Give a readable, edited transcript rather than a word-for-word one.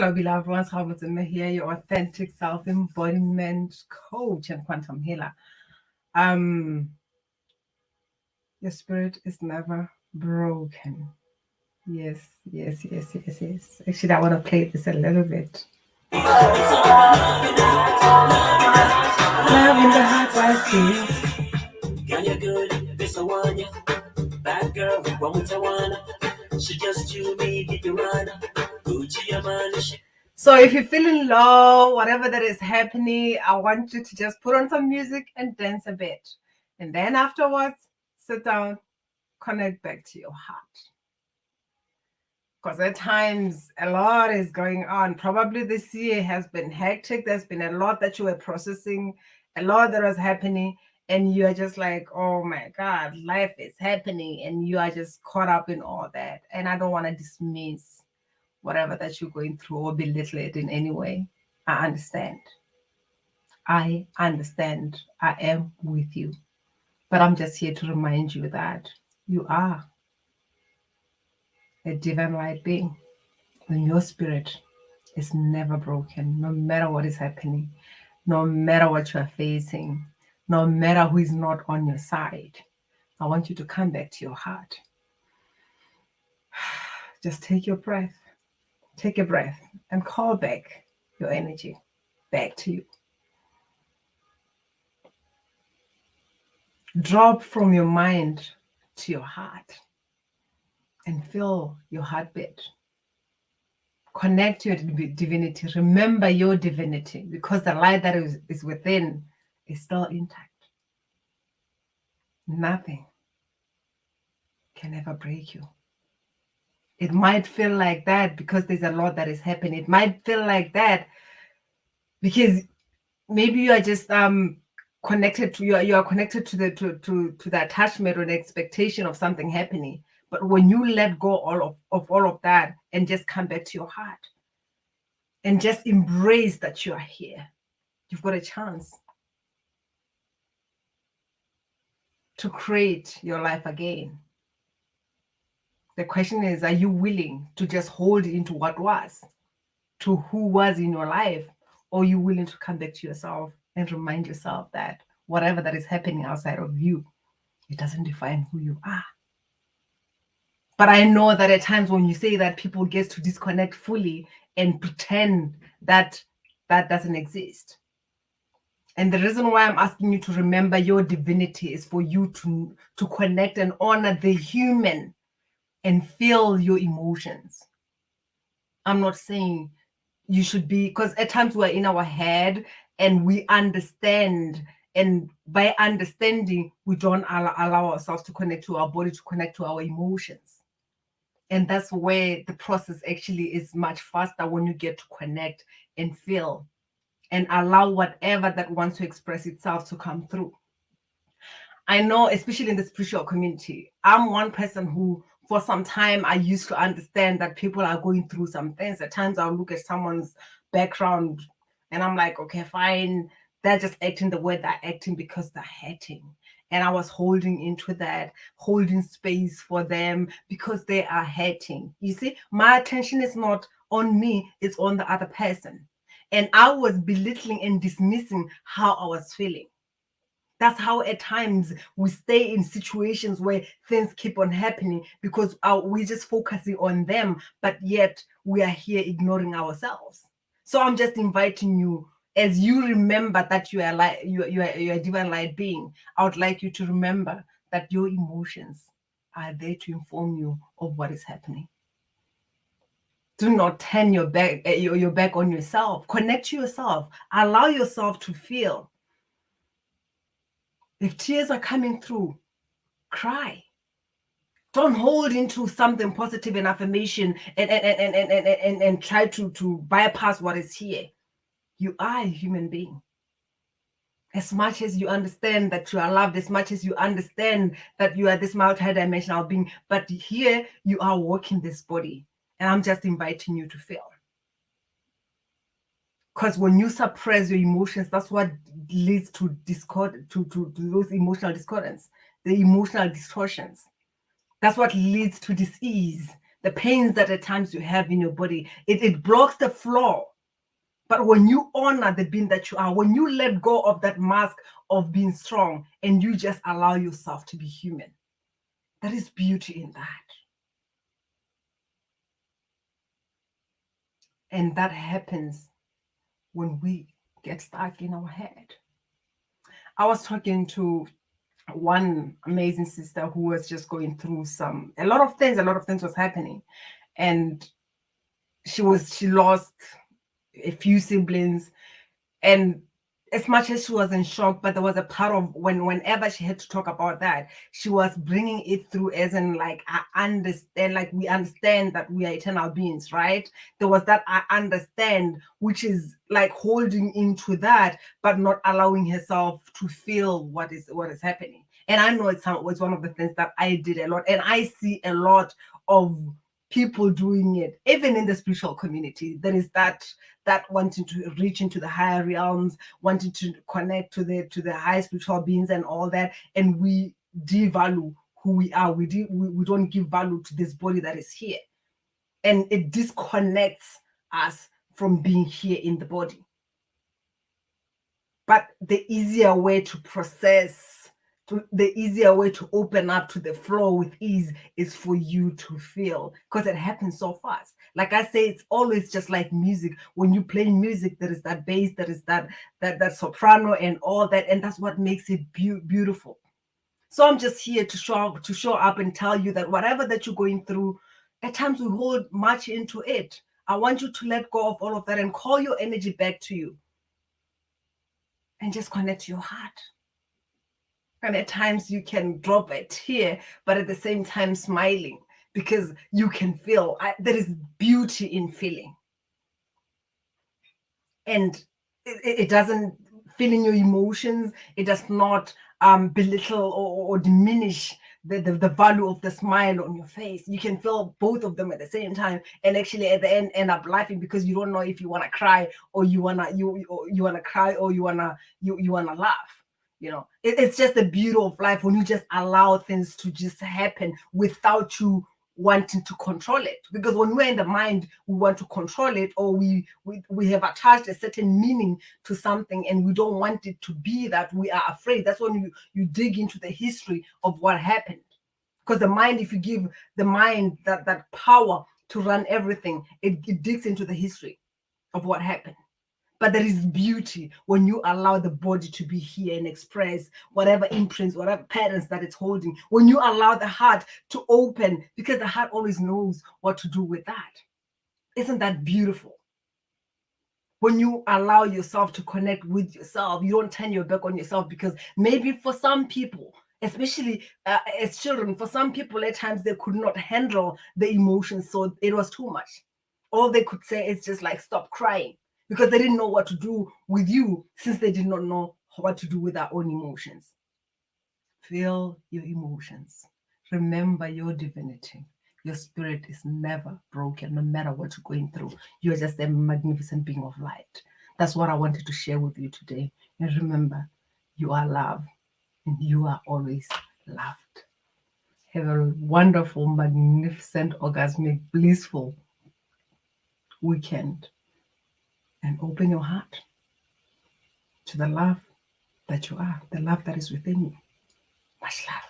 Hello, beloved ones. How was it here? Your authentic self-embodiment coach and quantum healer. Your spirit is never broken. Yes. Actually, I want to play this a little bit. Love in the heart, I see. Girl, you're good, this I want you. Bad girl, what I wanna. She just you, me, get you run. Gucci, man. So if you're feeling low, whatever that is happening, I want you to just put on some music and dance a bit. And then afterwards, sit down, connect back to your heart. Because at times, a lot is going on. Probably this year has been hectic. There's been a lot that you were processing, a lot that was happening. And you are just like, oh my God, life is happening. And you are just caught up in all that. And I don't want to dismiss whatever that you're going through or belittle it in any way. I understand. I am with you. But I'm just here to remind you that you are a divine light being. And your spirit is never broken, no matter what is happening, no matter what you are facing, no matter who is not on your side. I want you to come back to your heart. Just take your breath. Take a breath and call back your energy back to you. Drop from your mind to your heart and feel your heartbeat. Connect to your divinity. Remember your divinity, because the light that is within is still intact. Nothing can ever break you. It might feel like that because there's a lot that is happening. It might feel like that because maybe you are just connected to you are connected to the attachment or the expectation of something happening. But when you let go of all of that and just come back to your heart and just embrace that you are here, you've got a chance to create your life again. The question is, are you willing to just hold into what was, to who was in your life, or are you willing to come back to yourself and remind yourself that whatever that is happening outside of you, it doesn't define who you are? But I know that at times when you say that, people get to disconnect fully and pretend that that doesn't exist. And the reason why I'm asking you to remember your divinity is for you to connect and honor the human and feel your emotions. I'm not saying you should be, because at times we're in our head and we understand, and by understanding, we don't allow ourselves to connect to our body, to connect to our emotions. And that's where the process actually is much faster, when you get to connect and feel and allow whatever that wants to express itself to come through. I know, especially in the spiritual community, I'm one person who, for some time, I used to understand that people are going through some things. At times I'll look at someone's background and I'm like, okay, fine. They're just acting the way they're acting because they're hurting. And I was holding into that, holding space for them because they are hurting. You see, my attention is not on me, it's on the other person. And I was belittling and dismissing how I was feeling. That's how at times we stay in situations where things keep on happening because we're just focusing on them, but yet we are here ignoring ourselves. So I'm just inviting you, as you remember that you are a divine light being, I would like you to remember that your emotions are there to inform you of what is happening. Do not turn your back on yourself. Connect to yourself. Allow yourself to feel. If tears are coming through, cry. Don't hold into something positive and affirmation and try to bypass what is here. You are a human being. As much as you understand that you are loved, as much as you understand that you are this multidimensional being, but here you are walking this body. And I'm just inviting you to feel. Because when you suppress your emotions, that's what leads to discord, to those emotional discordance, the emotional distortions. That's what leads to disease, the pains that at times you have in your body. It blocks the flow. But when you honor the being that you are, when you let go of that mask of being strong and you just allow yourself to be human, there is beauty in that. And that happens when we get stuck in our head. I was talking to one amazing sister who was just going through a lot of things was happening. And she lost a few siblings, and as much as she was in shock, but there was a part of whenever she had to talk about that, she was bringing it through as in like, I understand, like we understand that we are eternal beings, right? There was that I understand, which is like holding into that, but not allowing herself to feel what is happening. And I know it's one of the things that I did a lot, and I see a lot of people doing it, even in the spiritual community. There is that wanting to reach into the higher realms, wanting to connect to the high spiritual beings and all that, and we devalue who we are. We don't give value to this body that is here, and it disconnects us from being here in the body. But the easier way to process, the easier way to open up to the flow with ease is for you to feel, because it happens so fast. Like I say, it's always just like music. When you play music, there is that bass, there is that soprano and all that, and that's what makes it beautiful. So I'm just here to show up and tell you that whatever that you're going through, at times we hold much into it. I want you to let go of all of that and call your energy back to you and just connect to your heart. And at times you can drop a tear, but at the same time smiling, because you can feel there is beauty in feeling. And it doesn't feeling your emotions. It does not belittle or diminish the value of the smile on your face. You can feel both of them at the same time, and actually at the end up laughing, because you don't know if you want to cry or you wanna cry or you wanna laugh. You know, it's just the beauty of life when you just allow things to just happen without you wanting to control it. Because when we're in the mind, we want to control it, or we have attached a certain meaning to something and we don't want it to be that. We are afraid. That's when you dig into the history of what happened. Because the mind, if you give the mind that power to run everything, it digs into the history of what happened. But there is beauty when you allow the body to be here and express whatever imprints, whatever patterns that it's holding. When you allow the heart to open, because the heart always knows what to do with that. Isn't that beautiful? When you allow yourself to connect with yourself, you don't turn your back on yourself, because maybe for some people, especially as children, for some people at times they could not handle the emotions, so it was too much. All they could say is just like, stop crying, because they didn't know what to do with you, since they did not know what to do with their own emotions. Feel your emotions. Remember your divinity. Your spirit is never broken, no matter what you're going through. You're just a magnificent being of light. That's what I wanted to share with you today. And remember, you are loved, and you are always loved. Have a wonderful, magnificent, orgasmic, blissful weekend. And open your heart to the love that you are, the love that is within you. Much love.